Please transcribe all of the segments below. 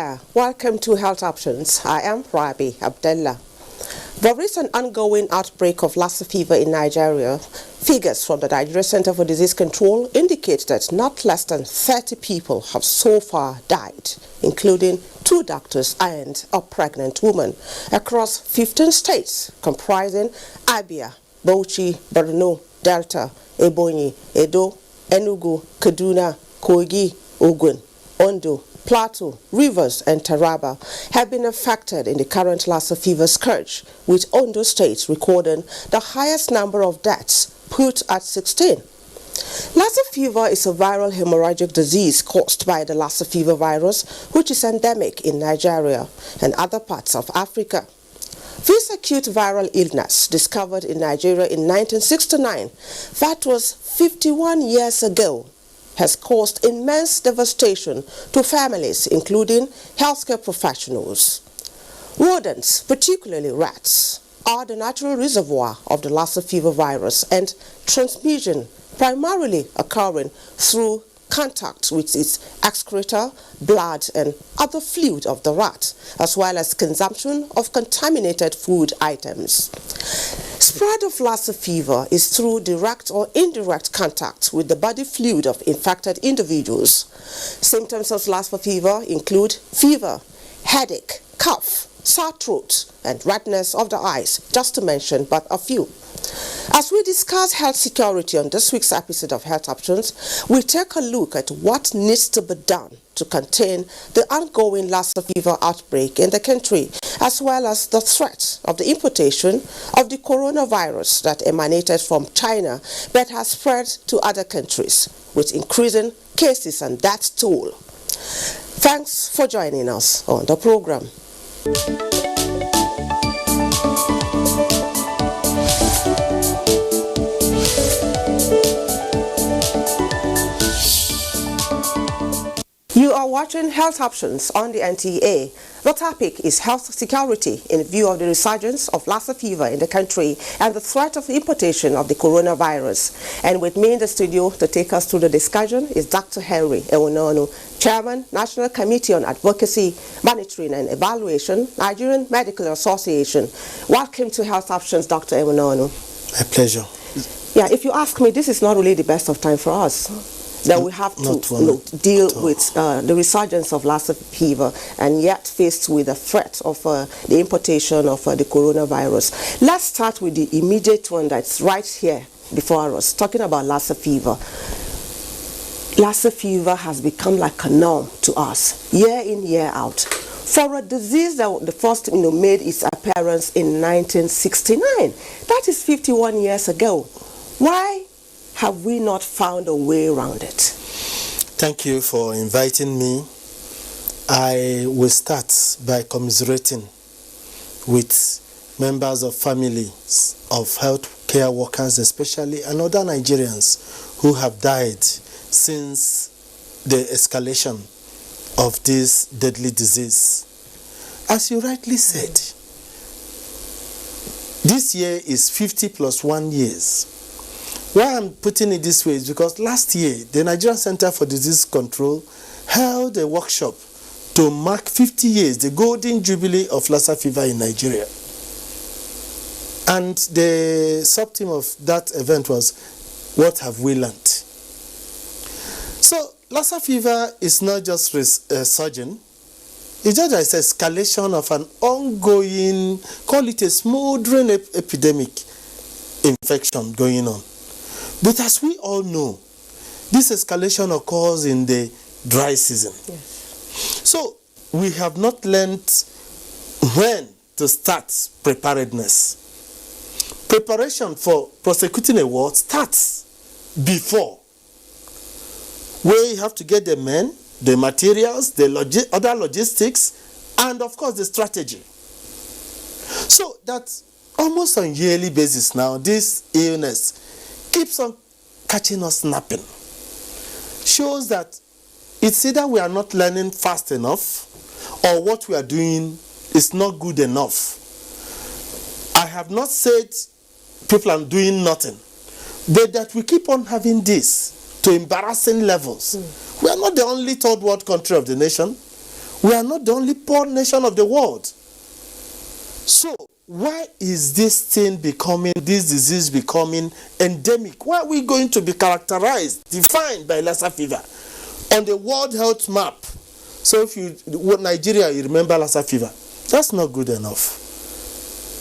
there, welcome to Health Options. I am Rabi Abdullah. There is an ongoing outbreak of Lassa fever in Nigeria. Figures from the Nigerian Center for Disease Control indicate that not less than 30 people have so far died, including 2 doctors and a pregnant woman, across 15 states comprising Abia, Bauchi, Borno, Delta, Ebonyi, Edo, Enugu, Kaduna, Kogi, Ogun, Ondo, Plateau, Rivers and Taraba have been affected in the current Lassa fever scourge, with Ondo State recording the highest number of deaths, put at 16. Lassa fever is a viral hemorrhagic disease caused by the Lassa fever virus, which is endemic in Nigeria and other parts of Africa. This acute viral illness, discovered in Nigeria in 1969, that was 51 years ago, has caused immense devastation to families, including healthcare professionals. Rodents, particularly rats, are the natural reservoir of the Lassa fever virus, and transmission primarily occurring through contact with its excreta, blood and other fluid of the rat, as well as consumption of contaminated food items. Spread of Lassa fever is through direct or indirect contact with the body fluid of infected individuals. Symptoms of Lassa fever include fever, headache, cough, sore throat, and redness of the eyes, just to mention but a few. As we discuss health security on this week's episode of Health Options, we take a look at what needs to be done to contain the ongoing Lassa fever outbreak in the country, as well as the threat of the importation of the coronavirus that emanated from China but has spread to other countries, with increasing cases and death toll. Thanks for joining us on the program. You are watching Health Options on the NTA. The topic is health security in view of the resurgence of Lassa fever in the country and the threat of importation of the coronavirus. And with me in the studio to take us through the discussion is Dr. Henry Ewononu, Chairman, National Committee on Advocacy, Monitoring and Evaluation, Nigerian Medical Association. Welcome to Health Options, Dr. Ewononu. My pleasure. Yeah, if you ask me, this is not really the best of time for us. That we have to deal with the resurgence of Lassa fever, and yet faced with the threat of the importation of the coronavirus. Let's start with the immediate one that's right here before us, talking about Lassa fever. Lassa fever has become like a norm to us, year in, year out. For a disease that the first made its appearance in 1969, that is 51 years ago. Why have we not found a way around it? Thank you for inviting me. I will start by commiserating with members of families of health care workers especially, and other Nigerians who have died since the escalation of this deadly disease. As you rightly said, this year is 50 plus 1 years. Why I'm putting it this way is because last year, the Nigerian Center for Disease Control held a workshop to mark 50 years, the golden jubilee of Lassa fever in Nigeria. And the subtheme of that event was, what have we learned? So, Lassa fever is not just surging, it's just an escalation of an ongoing, call it a smoldering epidemic infection going on. But as we all know, this escalation occurs in the dry season. Yes. So we have not learned when to start preparedness. Preparation for prosecuting a war starts before, where you have to get the men, the materials, the other logistics, and of course the strategy. So that almost on a yearly basis now, this illness keeps on catching us napping. Shows that it's either we are not learning fast enough or what we are doing is not good enough. I have not said people are doing nothing, but that we keep on having this to embarrassing levels. We are not the only third world country of the nation. We are not the only poor nation of the world. So why is this disease becoming endemic? Why are we going to be defined by Lassa fever on the World Health Map? So if Nigeria, you remember Lassa fever. That's not good enough.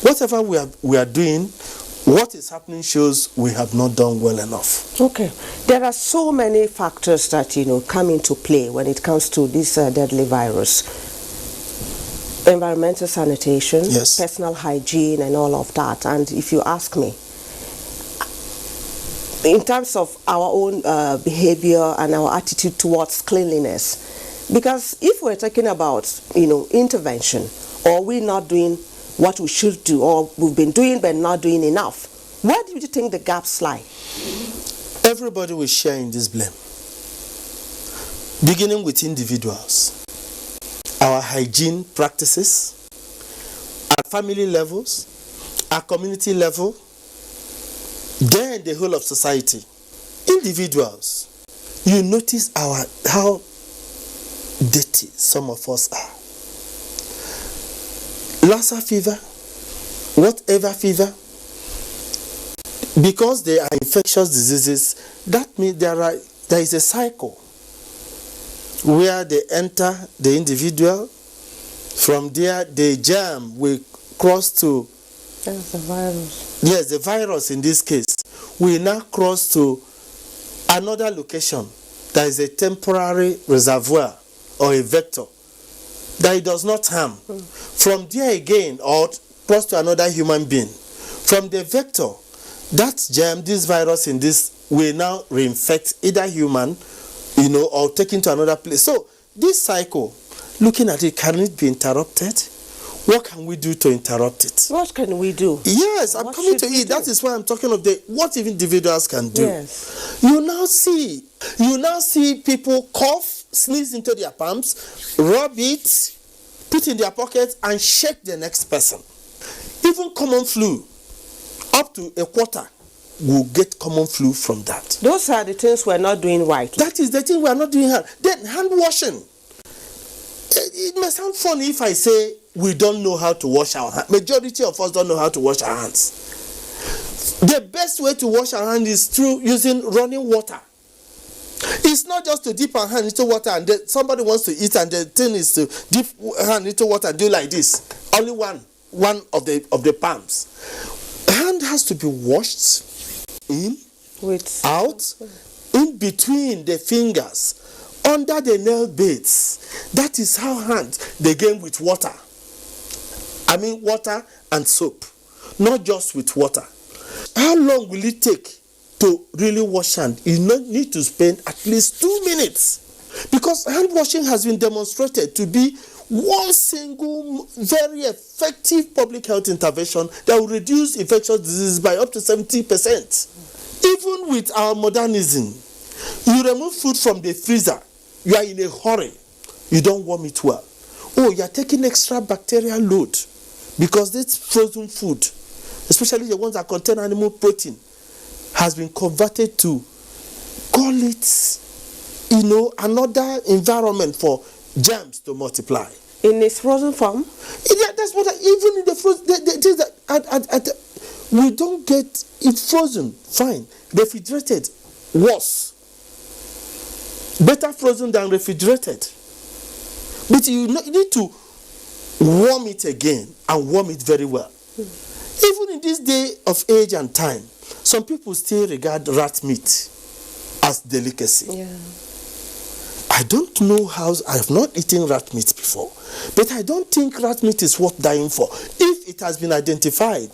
Whatever we are doing, what is happening shows we have not done well enough. Okay. There are so many factors that, come into play when it comes to this deadly virus. Environmental sanitation, yes, personal hygiene, and all of that. And if you ask me, in terms of our own behavior and our attitude towards cleanliness, because if we're talking about, intervention, or we're not doing what we should do, or we've been doing but not doing enough, where do you think the gaps lie? Everybody will share in this blame, beginning with individuals. Our hygiene practices, at family levels, at community level, then the whole of society. Individuals, you notice how dirty some of us are. Lassa fever, whatever fever, because they are infectious diseases, that means there is a cycle where they enter the individual. From there, the germ will cross to... That's the virus. Yes, the virus in this case will now cross to another location. That is a temporary reservoir or a vector that it does not harm. From there again, or cross to another human being. From the vector, that germ, this virus in this, will now reinfect either human, or taken to another place. So this cycle, looking at it, can it be interrupted? What can we do to interrupt it? What can we do? Yes, I'm coming to it. That is why I'm talking of what individuals can do. Yes. You now see people cough, sneeze into their palms, rub it, put in their pocket, and shake the next person. Even common flu, up to a quarter, will get common flu from that. Those are the things we're not doing right. That is the thing we are not doing. Then hand washing. It may sound funny if I say we don't know how to wash our hands. Majority of us don't know how to wash our hands. The best way to wash our hands is through using running water. It's not just to dip our hand into water and then somebody wants to eat and the thing is to dip hand into water and do like this. Only one of the palms. Hand has to be washed in, out, in between the fingers, under the nail beds. That is how hands they game with water. I mean water and soap, not just with water. How long will it take to really wash hand? You need to spend at least 2 minutes, because hand washing has been demonstrated to be one single very effective public health intervention that will reduce infectious diseases by up to 70%. Even with our modernism, you remove food from the freezer, you are in a hurry, you don't warm it well. Oh, you are taking extra bacterial load because this frozen food, especially the ones that contain animal protein, has been converted to, call it, another environment for germs to multiply. In its frozen form? Yeah, that's what even in the frozen, the things that we don't get it frozen, fine. Refrigerated, worse. Better frozen than refrigerated. But you need to warm it again and warm it very well. Even in this day of age and time, some people still regard rat meat as delicacy. Yeah. I don't know how, I have not eaten rat meat before, but I don't think rat meat is worth dying for if it has been identified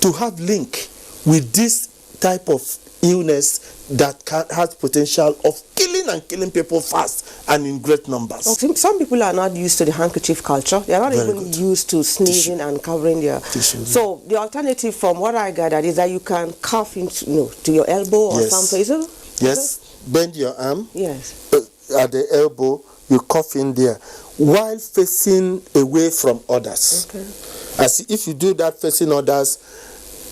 to have link with this type of illness that has potential of killing people fast and in great numbers. Okay. Some people are not used to the handkerchief culture. They are not Very even good. used to sneezing and covering their... So the alternative, from what I gathered, is that you can cough into, to your elbow or something. Is it? Yes. Bend your arm. Yes. At the elbow, you cough in there while facing away from others. Okay. As if you do that facing others,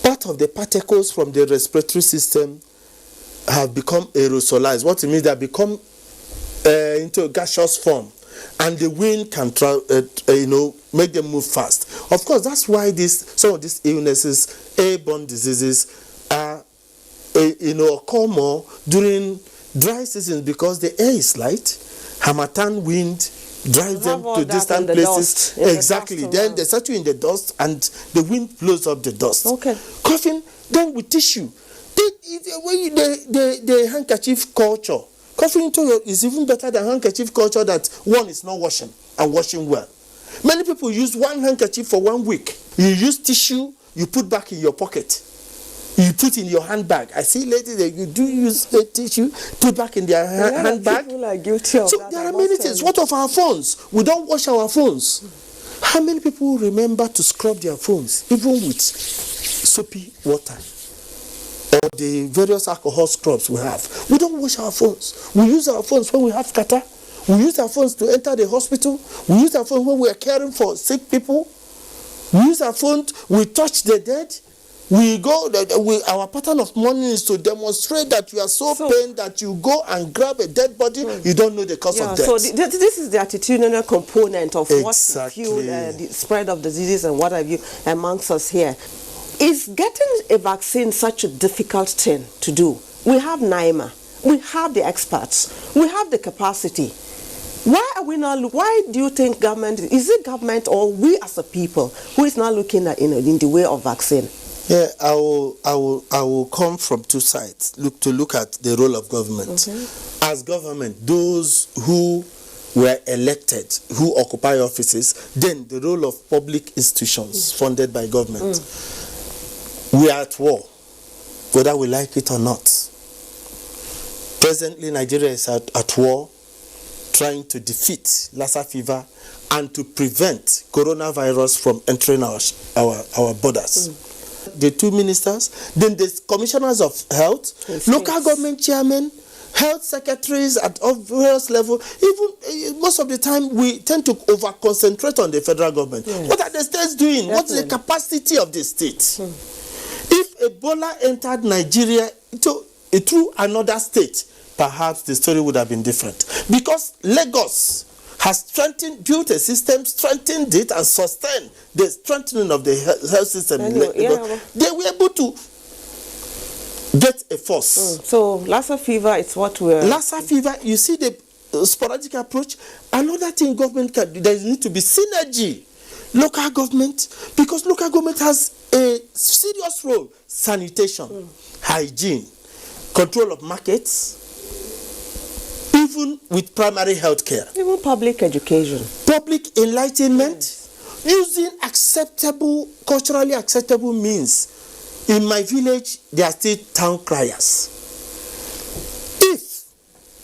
part of the particles from the respiratory system have become aerosolized. What it means, they have become into a gaseous form, and the wind can make them move fast. Of course, that's why some of these illnesses, airborne diseases, are occur more during dry seasons, because the air is light. Harmattan wind drives them to distant places. Exactly. Then they settle in the dust, and the wind blows up the dust. Okay. Coughing, then with tissue. The handkerchief culture. Coughing is even better than handkerchief culture that one is not washing and washing well. Many people use one handkerchief for 1 week. You use tissue, you put back in your pocket. You put in your handbag. I see ladies that you do use the tissue, put back in their handbag. People are guilty of that. There are many things. What of our phones? We don't wash our phones. How many people remember to scrub their phones, even with soapy water? Or the various alcohol scrubs we have. We don't wash our phones. We use our phones when we have kata. We use our phones to enter the hospital. We use our phone when we are caring for sick people. We use our phone, we touch the dead. Our pattern of mourning is to demonstrate that you are so pained that you go and grab a dead body, you don't know the cause of death. So this is the attitudinal component of what fueled the spread of diseases and what have you amongst us here. Is getting a vaccine such a difficult thing to do? We have NIMA, we have the experts, we have the capacity. Why are we not? Why do you think government? Is it government or we as a people who is not looking at in the way of vaccine? Yeah, I will come from two sides. Look at the role of government. Okay. As government, those who were elected, who occupy offices, then the role of public institutions funded by government. We are at war, whether we like it or not. Presently, Nigeria is at war, trying to defeat Lassa fever and to prevent coronavirus from entering our borders. The two ministers, then the commissioners of health, local government chairmen, health secretaries at various levels. Even most of the time, we tend to over-concentrate on the federal government. Yes. What are the states doing? Definitely. What's the capacity of the states? If Ebola entered Nigeria through another state, perhaps the story would have been different. Because Lagos has built a system, strengthened it, and sustained the strengthening of the health system. They were able to get a force. So Lassa fever is what we're... Lassa fever, you see the sporadic approach. Another thing government can do, there needs to be synergy. Local government, because local government has a serious role. Sanitation, hygiene, control of markets, even with primary health care. Even public education. Public enlightenment, using culturally acceptable means. In my village, there are still town criers. If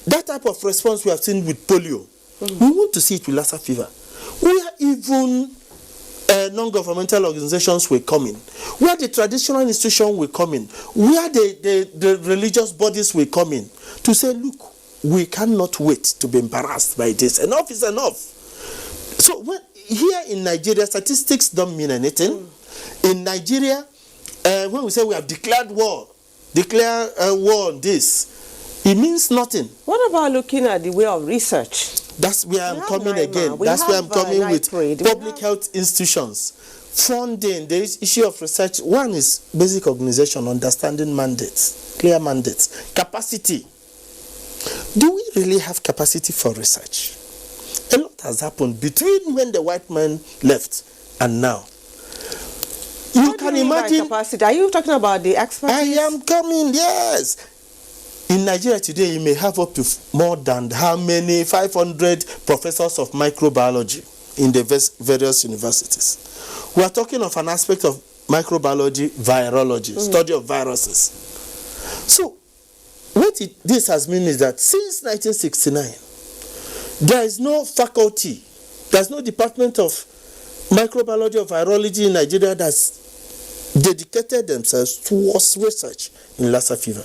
that type of response we have seen with polio, we want to see it with Lassa fever. Where even non-governmental organizations will come in, where the traditional institution will come in, where the religious bodies will come in, to say, look, we cannot wait to be embarrassed by this. Enough is enough. So here in Nigeria, statistics don't mean anything. In Nigeria, when we say we have declared war on this, it means nothing. What about looking at the way of research? That's where I'm coming again. That's where I'm coming with public health institutions. Funding, the issue of research. One is basic organization, understanding mandates, clear mandates, capacity. Do we really have capacity for research? A lot has happened between when the white man left and now. You can imagine. Capacity? Are you talking about the experts? I am coming, yes. In Nigeria today, you may have up to more than 500 professors of microbiology in the various universities. We are talking of an aspect of microbiology, virology, study of viruses. So, what this has meant is that since 1969, there is no faculty, there's no department of microbiology or virology in Nigeria that's dedicated themselves towards research in Lassa fever.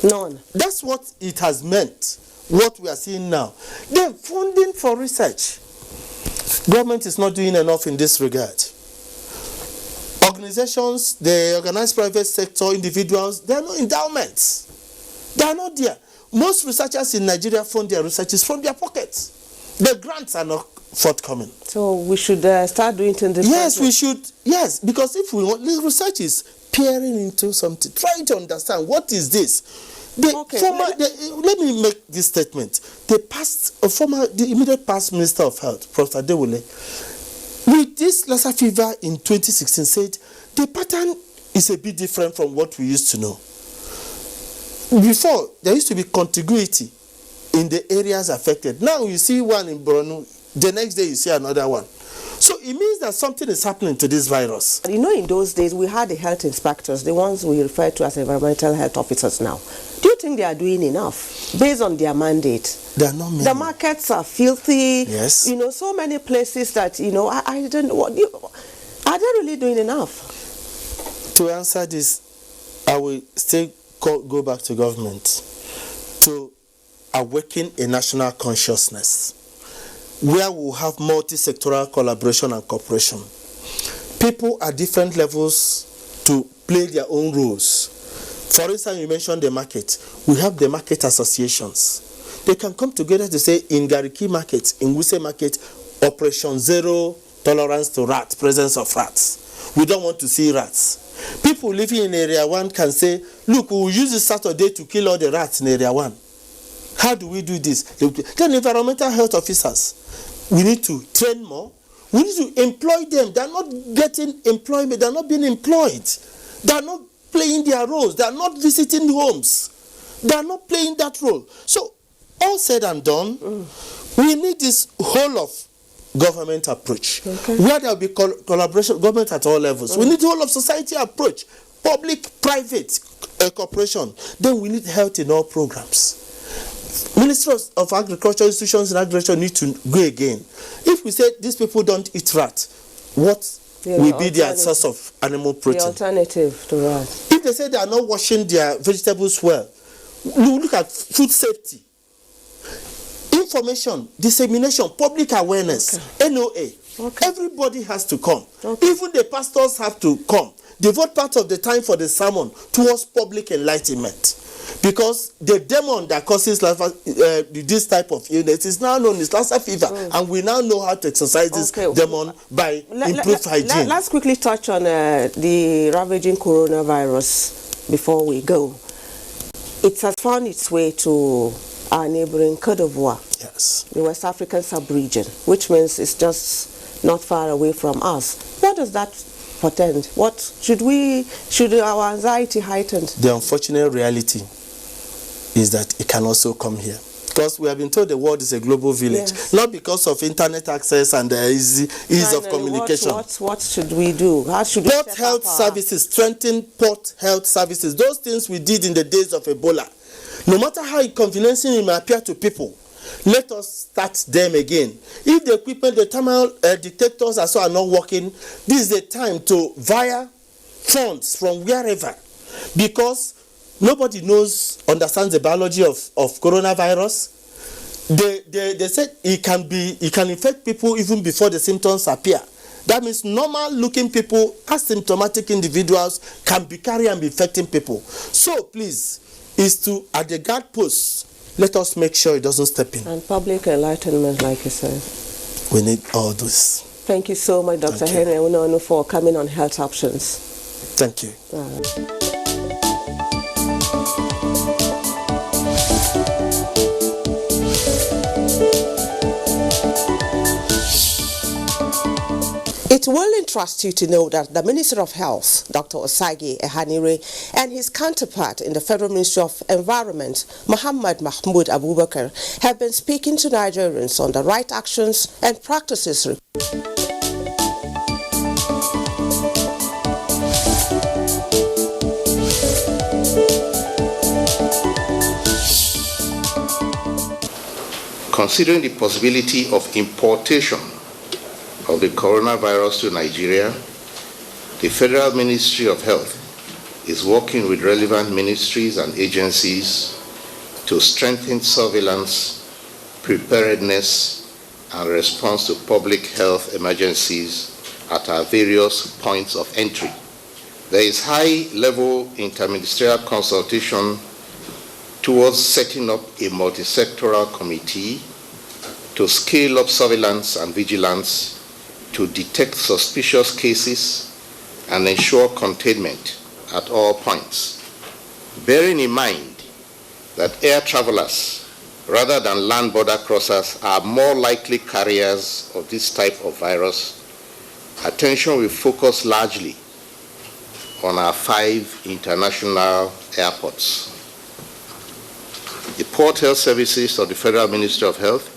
None. That's what it has meant, what we are seeing now. Then funding for research. Government is not doing enough in this regard. Organizations, the organized private sector, individuals, there are no endowments. They are not there. Most researchers in Nigeria fund their researches from their pockets. The grants are not forthcoming. So we should start doing things. Yes, we should. Yes, because if we want, the research is peering into something, trying to understand what is this. Let me make this statement. The immediate past Minister of Health, Professor Dewule, with this Lassa fever in 2016, said the pattern is a bit different from what we used to know. Before, there used to be contiguity in the areas affected. Now you see one in Borno, the next day you see another one. So it means that something is happening to this virus. You know, in those days, we had the health inspectors, the ones we refer to as environmental health officers now. Do you think they are doing enough based on their mandate? They are not many. The markets are filthy. Yes. You know, so many places that, you know, I don't know. Are they really doing enough? To answer this, I will still go back to government to awaken a national consciousness where we'll have multi-sectoral collaboration and cooperation. People at different levels to play their own roles. For instance, you mentioned the market. We have the market associations. They can come together to say, in Gariki market, in Wuse market, Operation Zero Tolerance to Rats, presence of rats. We don't want to see rats. People living in Area 1 can say, look, we will use this Saturday to kill all the rats in Area 1. How do we do this? Then environmental health officers, we need to train more. We need to employ them. They are not getting employment. They are not being employed. They are not playing their roles. They are not visiting homes. They are not playing that role. So, all said and done, we need this whole of government approach. Okay. Where there will be collaboration, government at all levels. We need the whole of society approach. Public, private, cooperation. Then we need health in all programs. Ministers of Agriculture, institutions in agriculture need to go again. If we say these people don't eat rat, what will be their source of animal protein? The alternative to rat. If they say they are not washing their vegetables well, look at food safety. Information, dissemination, public awareness, NOA. Okay. Everybody has to come. Okay. Even the pastors have to come. Devote part of the time for the sermon towards public enlightenment. Because the demon that causes this type of illness is now known as Lassa fever, and we now know how to exercise this demon by improved hygiene. Let's quickly touch on the ravaging coronavirus before we go. It has found its way to our neighboring Côte d'Ivoire, yes, the West African sub-region, which means it's just not far away from us. What does that portend? What should our anxiety heightened? The unfortunate reality is that it can also come here. Because we have been told the world is a global village, yes, not because of internet access and the ease of communication. What should we do? How should port health services, strengthen port health services, those things we did in the days of Ebola. No matter how inconveniencing it may appear to people, let us start them again. If the equipment, the thermal detectors are not working, this is the time to via funds from wherever, because nobody understands the biology of coronavirus. They said it can infect people even before the symptoms appear. That means normal-looking people, asymptomatic individuals, can be carrying and be infecting people. So please, is to at the guard posts, let us make sure it doesn't step in. And public enlightenment, like you said. We need all this. Thank you so much, Dr. Henry Unono, for coming on Health Options. Thank you. It will interest you to know that the Minister of Health, Dr. Osagi Ehanire, and his counterpart in the Federal Ministry of Environment, Muhammad Mahmoud Abubakar, have been speaking to Nigerians on the right actions and practices. Considering the possibility of importation of the coronavirus to Nigeria, the Federal Ministry of Health is working with relevant ministries and agencies to strengthen surveillance, preparedness, and response to public health emergencies at our various points of entry. There is high-level interministerial consultation towards setting up a multi-sectoral committee to scale up surveillance and vigilance to detect suspicious cases and ensure containment at all points, bearing in mind that air travelers, rather than land border crossers, are more likely carriers of this type of virus. Attention will focus largely on our 5 international airports. The Port Health Services of the Federal Ministry of Health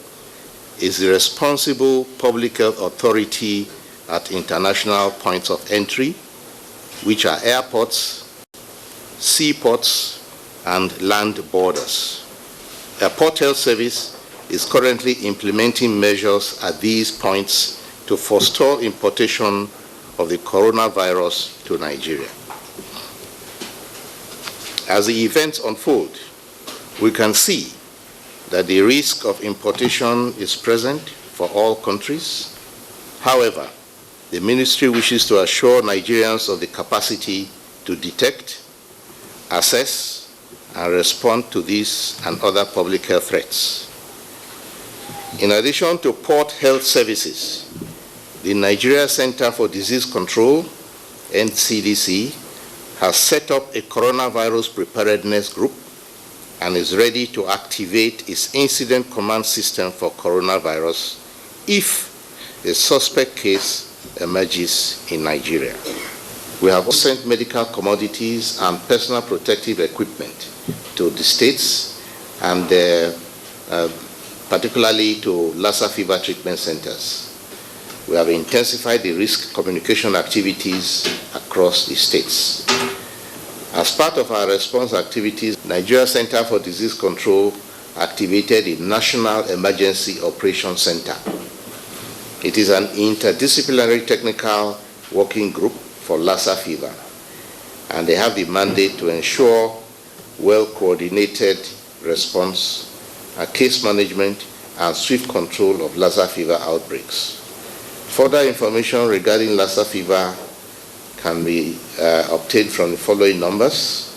is the responsible public health authority at international points of entry, which are airports, seaports, and land borders. A Port Health Service is currently implementing measures at these points to forestall importation of the coronavirus to Nigeria. As the events unfold, we can see that the risk of importation is present for all countries. However, the ministry wishes to assure Nigerians of the capacity to detect, assess, and respond to these and other public health threats. In addition to Port Health Services, the Nigeria Center for Disease Control, NCDC, has set up a coronavirus preparedness group and is ready to activate its incident command system for coronavirus if a suspect case emerges in Nigeria. We have sent medical commodities and personal protective equipment to the states and particularly to Lassa fever treatment centers. We have intensified the risk communication activities across the states. As part of our response activities, Nigeria Center for Disease Control activated the National Emergency Operations Center. It is an interdisciplinary technical working group for Lassa fever, and they have the mandate to ensure well-coordinated response, case management, and swift control of Lassa fever outbreaks. Further information regarding Lassa fever can be obtained from the following numbers: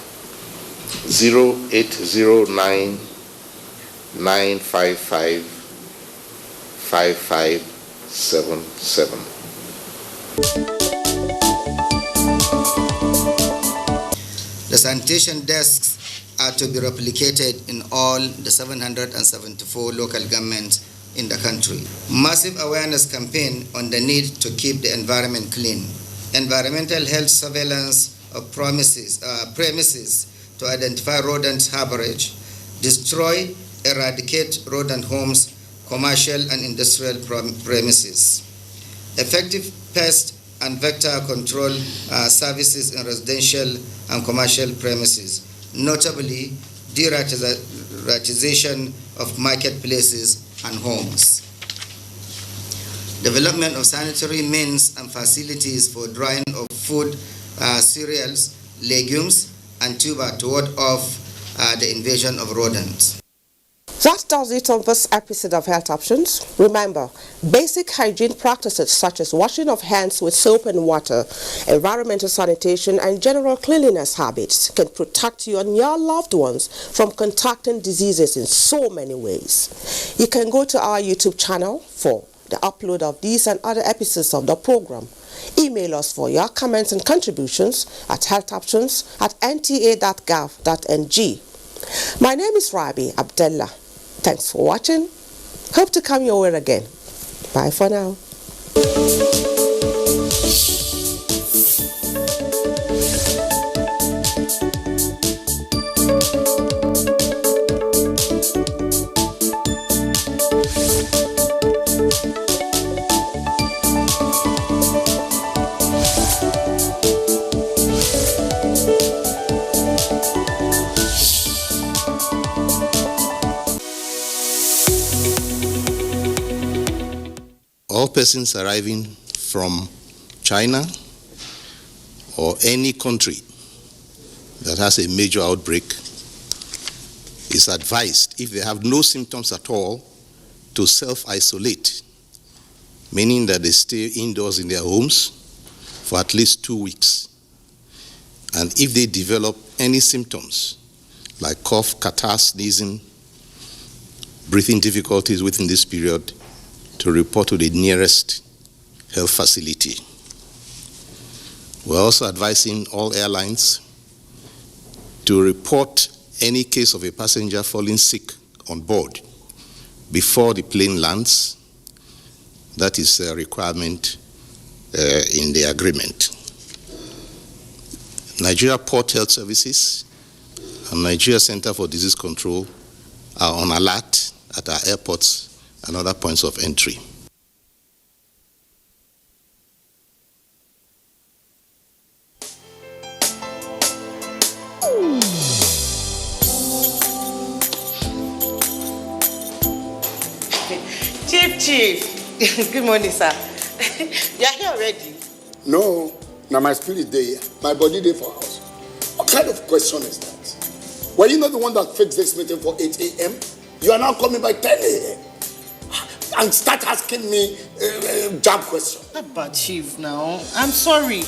0809 955 5577. The sanitation desks are to be replicated in all the 774 local governments in the country. Massive awareness campaign on the need to keep the environment clean. Environmental health surveillance of premises to identify rodent harborage, destroy, eradicate rodent homes, commercial and industrial premises. Effective pest and vector control services in residential and commercial premises, notably deratization of marketplaces and homes. Development of sanitary means and facilities for drying of food, cereals, legumes, and tuber to ward off the invasion of rodents. That does it on this episode of Health Options. Remember, basic hygiene practices such as washing of hands with soap and water, environmental sanitation, and general cleanliness habits can protect you and your loved ones from contracting diseases in so many ways. You can go to our YouTube channel for the upload of these and other episodes of the program. Email us for your comments and contributions at healthoptions@nta.gov.ng. My name is Rabi Abdullah. Thanks for watching. Hope to come your way again. Bye for now. All persons arriving from China or any country that has a major outbreak is advised, if they have no symptoms at all, to self-isolate, meaning that they stay indoors in their homes for at least 2 weeks. And if they develop any symptoms like cough, catarrh, sneezing, breathing difficulties within this period to report to the nearest health facility. We're also advising all airlines to report any case of a passenger falling sick on board before the plane lands. That is a requirement in the agreement. Nigeria Port Health Services and Nigeria Center for Disease Control are on alert at our airports and other points of entry. Chief, good morning, sir. You are here already? No, now my spirit day, my body day for house. What kind of question is that? Were you not the one that fixed this meeting for 8 a.m.? You are now coming by 10 a.m. and start asking me jab questions. But Chief, now, I'm sorry.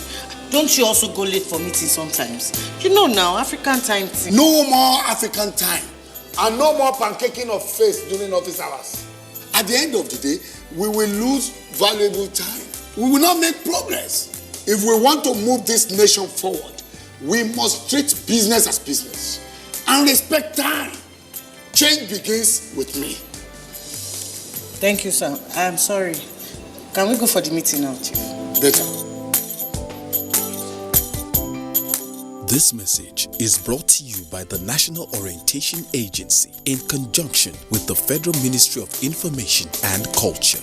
Don't you also go late for meetings sometimes? You know now, African time. No more African time. And no more pancaking of face during office hours. At the end of the day, we will lose valuable time. We will not make progress. If we want to move this nation forward, we must treat business as business and respect time. Change begins with me. Thank you, sir. I'm sorry. Can we go for the meeting now, Chief? Better. This message is brought to you by the National Orientation Agency in conjunction with the Federal Ministry of Information and Culture.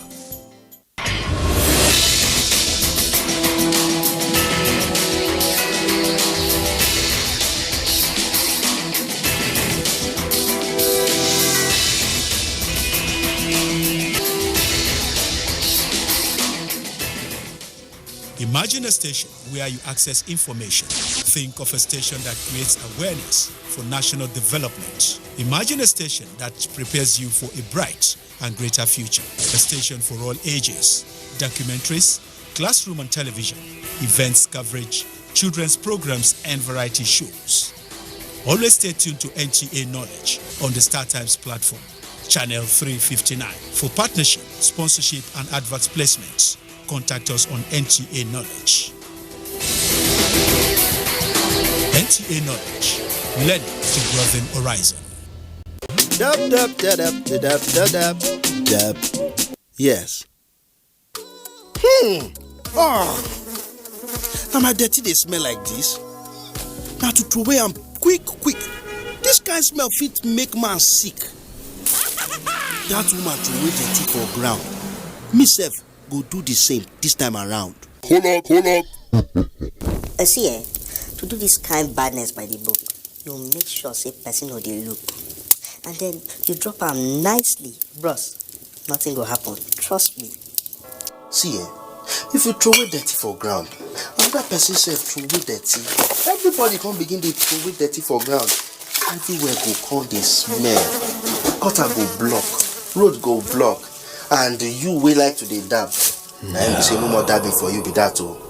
Imagine a station where you access information. Think of a station that creates awareness for national development. Imagine a station that prepares you for a bright and greater future. A station for all ages. Documentaries, classroom and television, events coverage, children's programs and variety shows. Always stay tuned to NTA Knowledge on the Star Times platform, channel 359. For partnership, sponsorship and advert placements, contact us on NTA Knowledge. NTA Knowledge, learning to broaden horizon. Yes. Now my dirty they smell like this. Now to throw away am quick. This kind smell fit make man sick. That woman throw away dirty for ground. Me sef go do the same this time around. Hold up. See, to do this kind badness by the book, you make sure say person no dey look, and then you drop am nicely, bros. Nothing will happen. Trust me. See, if you throw away dirty for ground, another person sef throw away dirty. Everybody come begin dey throw away dirty for ground. Everywhere go come dey smell. Gutter go block, road go block, and you will like to dey dab. I am say no more dabbing for you be that oh.